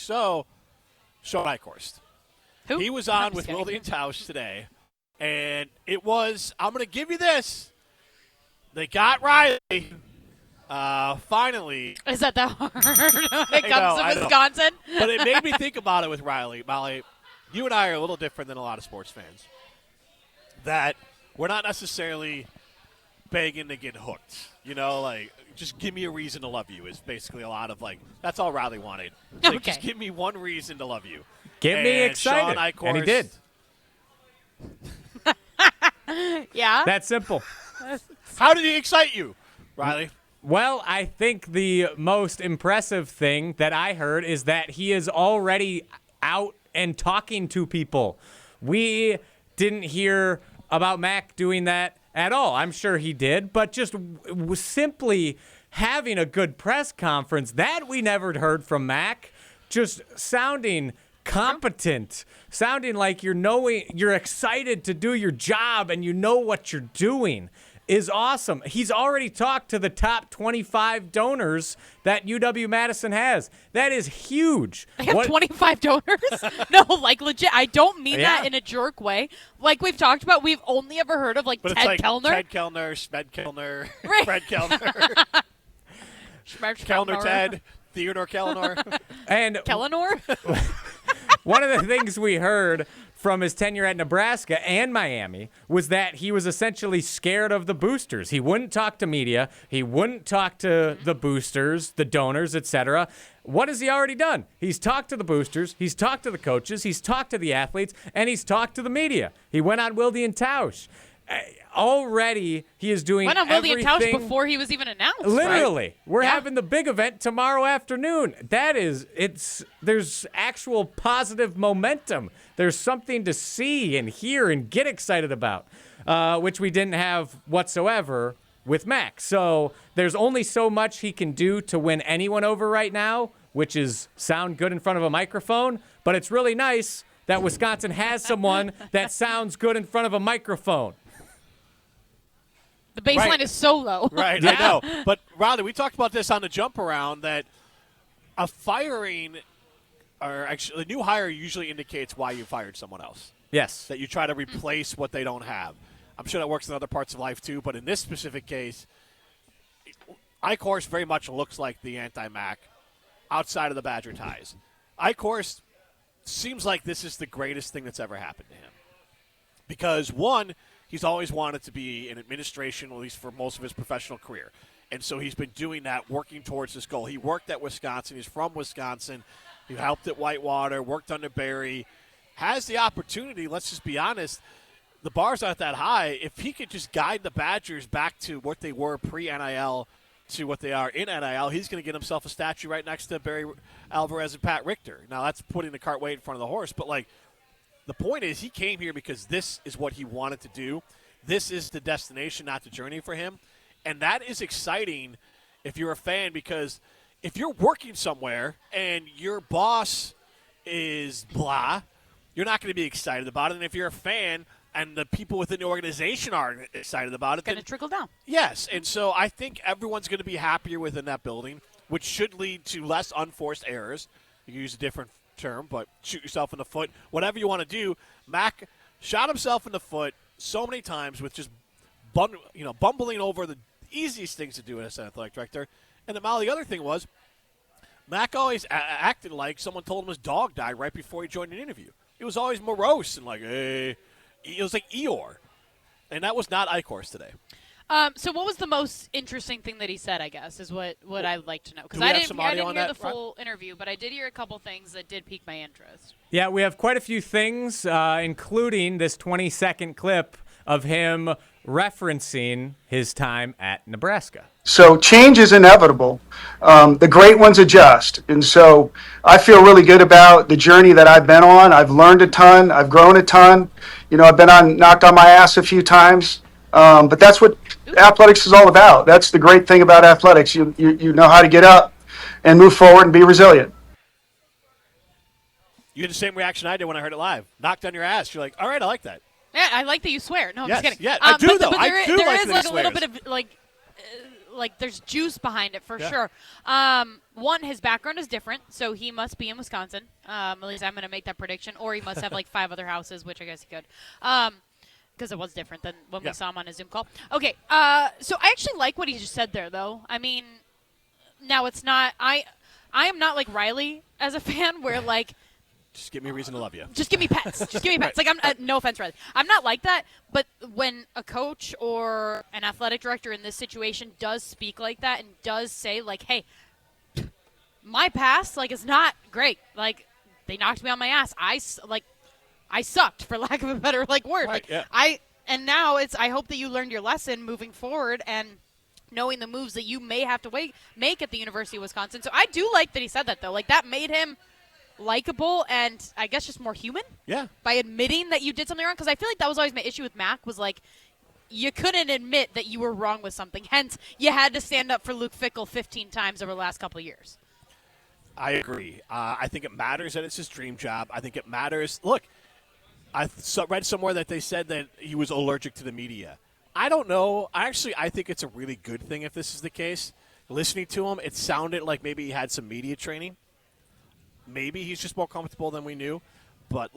So, Shawn Eichorst. Who? He was on with Wilde and Tausch today, and it was, I'm going to give you this. They got Riley. Finally. Is that hard when it comes to Wisconsin? But it made me think about it with Riley. Molly, you and I are a little different than a lot of sports fans. That we're not necessarily begging to get hooked. You know, like, just give me a reason to love you is basically a lot of, like, that's all Riley wanted. It's like, just give me one reason to love you. Get me excited. Shawn Eichorst, and he did. Yeah. That's simple. How did he excite you, Riley? Well, I think the most impressive thing that I heard is that he is already out and talking to people. We didn't hear about Mac doing that at all. I'm sure he did, but just simply having a good press conference, that we never heard from Mac, just sounding competent, sounding like you're excited to do your job and you know what you're doing is awesome. He's already talked to the top 25 donors that UW-Madison has. That is huge. They have 25 donors? No, like legit. I don't mean that in a jerk way. Like we've talked about, we've only ever heard of Ted Kellner. Ted Kellner, Smed Kellner, Fred Kellner. Kellner Ted, Theodore Kellner. And Kellenor? One of the things we heard from his tenure at Nebraska and Miami was that he was essentially scared of the boosters. He wouldn't talk to media. He wouldn't talk to the boosters, the donors, etc. What has he already done? He's talked to the boosters. He's talked to the coaches. He's talked to the athletes. And he's talked to the media. He went on Wilde and Tausch. Already, he is doing everything. Went on Wilde and Tausch before he was even announced. Literally. Right? We're having the big event tomorrow afternoon. There's actual positive momentum. There's something to see and hear and get excited about, which we didn't have whatsoever with Mac. So there's only so much he can do to win anyone over right now, which is sound good in front of a microphone. But it's really nice that Wisconsin has someone that sounds good in front of a microphone. The baseline is so low. Right, I know. But, Riley, we talked about this on the jump around that a firing or actually a new hire usually indicates why you fired someone else. Yes. That you try to replace what they don't have. I'm sure that works in other parts of life too, but in this specific case, Eichorst very much looks like the anti-Mac outside of the Badger ties. Eichorst seems like this is the greatest thing that's ever happened to him. Because, one, he's always wanted to be in administration, at least for most of his professional career. And so he's been doing that, working towards this goal. He worked at Wisconsin. He's from Wisconsin. He helped at Whitewater, worked under Barry. Has the opportunity, let's just be honest, the bar's not that high. If he could just guide the Badgers back to what they were pre-NIL to what they are in NIL, he's going to get himself a statue right next to Barry Alvarez and Pat Richter. Now, that's putting the cart way in front of the horse, but, like, the point is he came here because this is what he wanted to do. This is the destination, not the journey for him. And that is exciting if you're a fan, because if you're working somewhere and your boss is blah, you're not going to be excited about it. And if you're a fan and the people within the organization aren't excited about it, it's going to trickle down. Yes. And so I think everyone's going to be happier within that building, which should lead to less unforced errors. You can use a different term, but shoot yourself in the foot, whatever you want to do. Mac shot himself in the foot so many times with just bumbling over the easiest things to do as an athletic director. And the other thing was, Mac always acted like someone told him his dog died right before he joined an interview. He was always morose and like, hey. It was like Eeyore. And that was not Eichorst today. So what was the most interesting thing that he said, I guess, is what I'd like to know. Because I didn't hear the full interview, but I did hear a couple things that did pique my interest. Yeah, we have quite a few things, including this 20-second clip of him referencing his time at Nebraska. So change is inevitable. The great ones adjust. And so I feel really good about the journey that I've been on. I've learned a ton. I've grown a ton. I've been knocked on my ass a few times. But that's what athletics is all about. That's the great thing about athletics. You know how to get up and move forward and be resilient. You had the same reaction I did when I heard it live. Knocked on your ass. You're like, all right, I like that. Yeah, I like that you swear. No, I'm yes, just kidding. Yeah, I do, though. But I do there like is that like he a little swears. bit of there's juice behind it for sure. One, his background is different, so he must be in Wisconsin. At least I'm going to make that prediction. Or he must have 5 other houses, which I guess he could. Because it was different than when we saw him on a Zoom call. Okay, so I actually like what he just said there, though. I mean, now it's not – I am not like Riley as a fan where just give me a reason to love you. Just give me pets. Just give me pets. I'm no offense, Riley. I'm not like that, but when a coach or an athletic director in this situation does speak like that and does say hey, my past is not great. They knocked me on my ass. I sucked, for lack of a better word. Right, And now I hope that you learned your lesson moving forward and knowing the moves that you may have to make at the University of Wisconsin. So I do like that he said that, though. That made him likable and I guess just more human. Yeah. By admitting that you did something wrong. Because I feel like that was always my issue with Mac was you couldn't admit that you were wrong with something. Hence, you had to stand up for Luke Fickell 15 times over the last couple of years. I agree. I think it matters that it's his dream job. I think it matters. Look, I read somewhere that they said that he was allergic to the media. I don't know. I think it's a really good thing if this is the case. Listening to him, it sounded like maybe he had some media training. Maybe he's just more comfortable than we knew. But,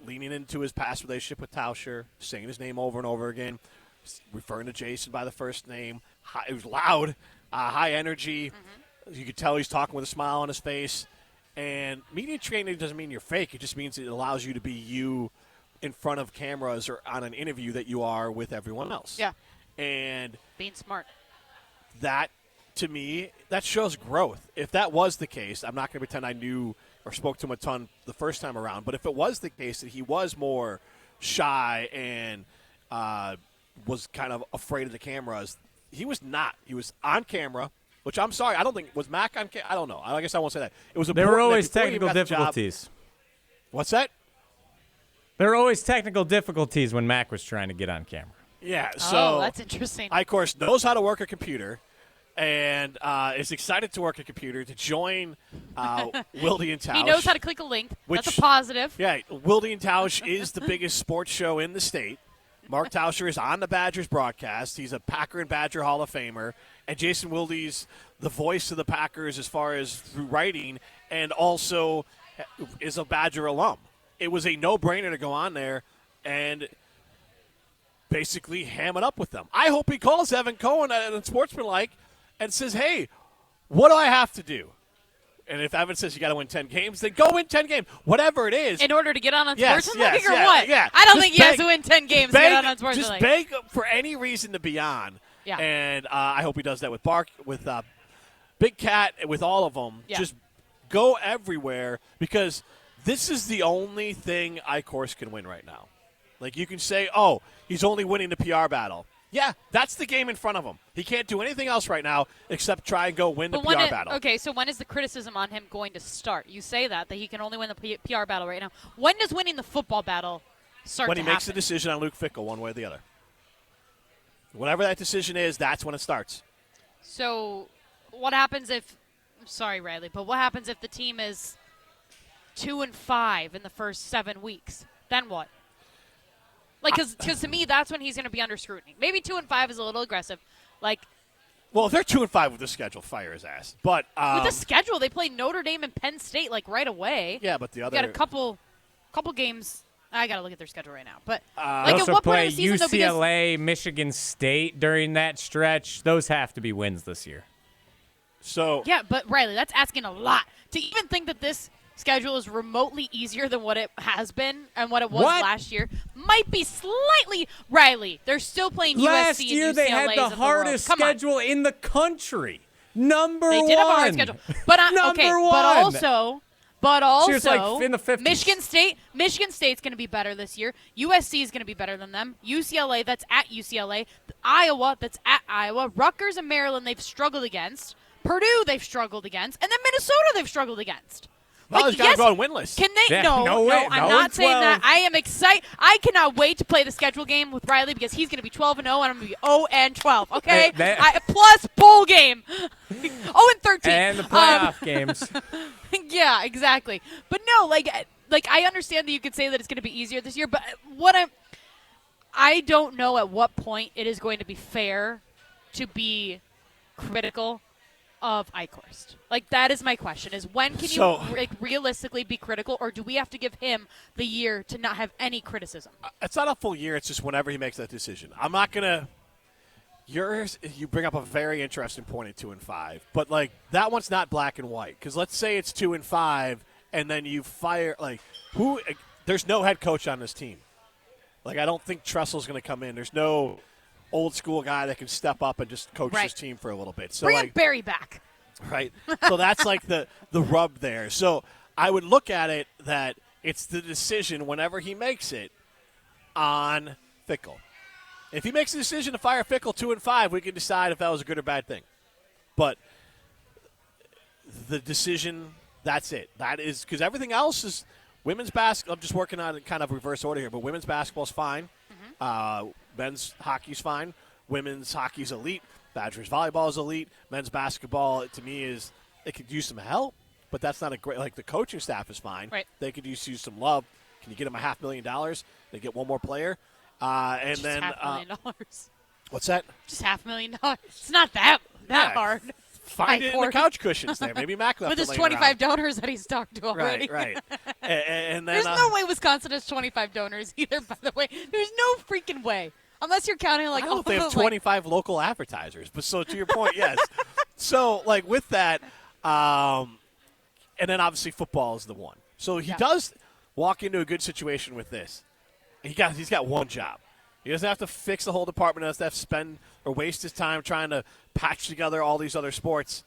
leaning into his past relationship with Tauscher, saying his name over and over again, referring to Jason by the first name. It was loud, high energy. Mm-hmm. You could tell he's talking with a smile on his face. And media training doesn't mean you're fake. It just means it allows you to be you in front of cameras or on an interview that you are with everyone else. Yeah. And being smart. That, to me, that shows growth. If that was the case, I'm not going to pretend I knew or spoke to him a ton the first time around, but if it was the case that he was more shy and was kind of afraid of the cameras, he was not. He was on camera, which I'm sorry, I don't think, was Mac on camera? I don't know. I guess I won't say that. It was there were always technical difficulties. What's that? There were always technical difficulties when Mac was trying to get on camera. Yeah, so that's interesting. Eichorst knows how to work a computer and is excited to work a computer to join Wilde and Tausch. He knows how to click a link. That's a positive. Yeah, Wilde and Tausch is the biggest sports show in the state. Mark Tauscher is on the Badgers broadcast. He's a Packer and Badger Hall of Famer. And Jason Wilde's the voice of the Packers as far as through writing and also is a Badger alum. It was a no-brainer to go on there and basically ham it up with them. I hope he calls Evan Cohen at Sportsmanlike and says, hey, what do I have to do? And if Evan says you got to win 10 games, then go win 10 games, whatever it is. In order to get on Sportsmanlike yes, or what? Yeah. I don't think you have to win 10 games to get on Sportsmanlike. Just beg for any reason to be on. Yeah. And I hope he does that with Big Cat, with all of them. Yeah. Just go everywhere because this is the only thing Eichorst can win right now. You can say, oh, he's only winning the PR battle. Yeah, that's the game in front of him. He can't do anything else right now except try and go win the PR battle. Okay, so when is the criticism on him going to start? You say that he can only win the PR battle right now. When does winning the football battle start when to he happen? makes the decision on Luke Fickell one way or the other. Whatever that decision is, that's when it starts. So what happens if – sorry, Riley, but what happens if the team is 2-5 in the first 7 weeks? Then what? Because to me, that's when he's going to be under scrutiny. Maybe 2-5 is a little aggressive. Well, if they're 2-5 with the schedule, fire his ass. But with the schedule, they play Notre Dame and Penn State right away. Yeah, but the other got a couple games. I got to look at their schedule right now. But they at also what play point of the season, UCLA, Michigan State during that stretch. Those have to be wins this year. So yeah, but Riley, that's asking a lot to even think that this schedule is remotely easier than what it has been and what it was last year. Might be slightly Riley. They're still playing last USC year and UCLA they had the hardest schedule in the country. Number one. They did have a hard schedule, but But also, in the 50s. Michigan State's going to be better this year. USC is going to be better than them. UCLA, that's at UCLA. Iowa, that's at Iowa. Rutgers and Maryland, they've struggled against. Purdue, they've struggled against. And then Minnesota, they've struggled against. Well, he's got to go winless. Can they? Yeah, no, I'm not saying 12. that. I am excited. I cannot wait to play the schedule game with Riley because he's going to be 12-0 and I'm going to be 0-12. Okay, plus bowl game, 0-13 and the playoff games. Yeah, exactly. But no, I understand that you could say that it's going to be easier this year, but I don't know at what point it is going to be fair to be critical of Eichorst? Like, that is my question, is when can So- you realistically be critical, or do we have to give him the year to not have any criticism? It's not a full year. It's just whenever he makes that decision. I'm not going to – you bring up a very interesting point at 2-5. But, like, that one's not black and white. Because let's say it's 2-5 and then you fire – like, who – there's no head coach on this team. Like, I don't think Tressel's going to come in. There's no old school guy that can step up and just coach Right. his team for a little bit. So, Bring like, Barry back. right? So that's like the rub there. So I would look at it that it's the decision whenever he makes it on Fickell. If he makes the decision to fire Fickell 2-5, we can decide if that was a good or bad thing. But the decision, that's it. That is because everything else is women's basketball. I'm just working on kind of reverse order here, but women's basketball's fine. Men's hockey's fine. Women's hockey's elite. Badgers volleyball is elite. Men's basketball, to me, it could use some help, but that's not a great. Like, the coaching staff is fine. Right. They could use some love. Can you get them $500,000? They get one more player, and Just then $500,000. what's that? Just $500,000. It's not that Yeah. hard. Find it in the Eichorst. couch cushions there. Maybe Mac left With it his laying 25 around. donors that he's talked to already. Right. And then There's no way Wisconsin has 25 donors either, by the way. There's no freaking way. Unless you're counting, like, I don't know if they all have the, like, 25 local advertisers, but so to your point, yes. So, like, with that, and then obviously football is the one. So he does walk into a good situation with this. He's got one job. He doesn't have to fix the whole department. He doesn't have to spend or waste his time trying to patch together all these other sports.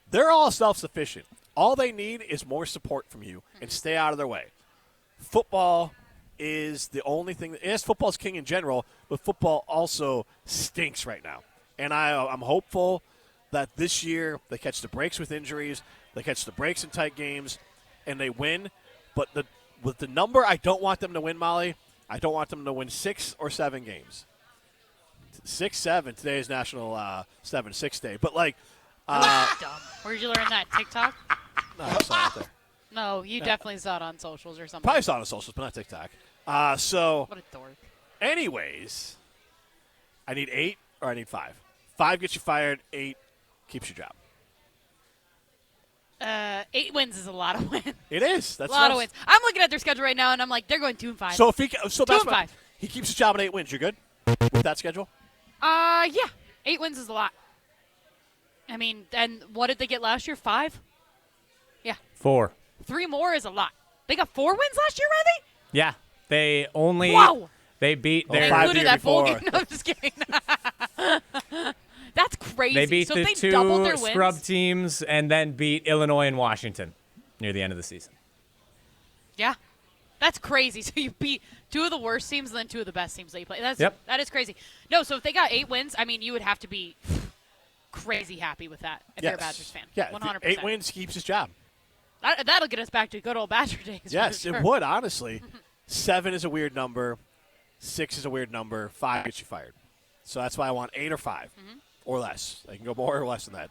They're all self-sufficient. All they need is more support from you and stay out of their way. Football is the only thing. Yes, football's king in general, but football also stinks right now. And I'm hopeful that this year they catch the breaks with injuries, they catch the breaks in tight games, and they win. But with the number I don't want them to win, Molly, I don't want them to win 6 or 7 games. 6-7. Today is National 7-6 Day. But, like, Dumb. Where'd you learn that? TikTok? no, I saw it there. No, you definitely saw it on socials or something. Probably saw it on socials, but not TikTok. So, What a dork. anyways, I need 8 or I need 5. 5 gets you fired. 8 keeps your job. 8 wins is a lot of wins. It is. That's A lot of wins. I'm looking at their schedule right now, and I'm like, they're going 2-5. So if he, so that's 2-5. why he keeps his job at 8 wins. You're good with that schedule? Yeah. 8 wins is a lot. I mean, and what did they get last year? 5? Yeah. 4. 3 more is a lot. They got 4 wins last year, Randy? Yeah. They only Whoa. they beat Oh, their 5 Included the year that bowl before. game. No, I'm just kidding. That's crazy. they beat so the if they doubled their two wins. scrub teams and then beat Illinois and Washington near the end of the season. Yeah. That's crazy. So you beat 2 of the worst teams and then 2 of the best teams that you play. That is crazy. No, so if they got 8 wins, I mean, you would have to be crazy happy with that if you're a Badgers fan. Yeah, 100%. 8 wins keeps his job. That'll get us back to good old Badger days. Yes, for sure. it would, honestly. 7 is a weird number. 6 is a weird number. 5 gets you fired. So that's why I want 8 or 5 or less. I can go more or less than that.